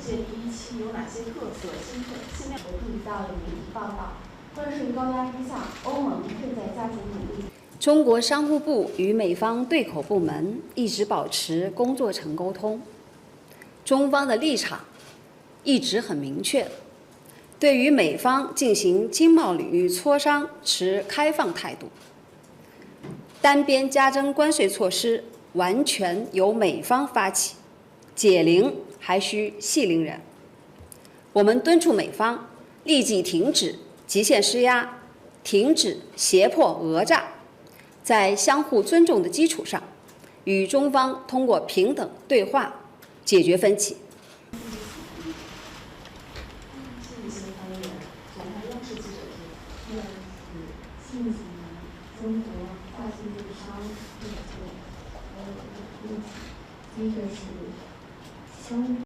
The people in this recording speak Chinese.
届第1期有哪些特色、新亮？我注意到了媒体报道，关税高压之下，欧盟正在加紧努力。中国商务部与美方对口部门一直保持工作层沟通，中方的立场一直很明确，对于美方进行经贸领域磋商持开放态度。单边加征关税措施完全由美方发起，解铃还需系铃人。我们敦促美方立即停止极限施压，停止胁迫讹诈，在相互尊重的基础上，与中方通过平等对话解决分歧。中国大型电商第一个是商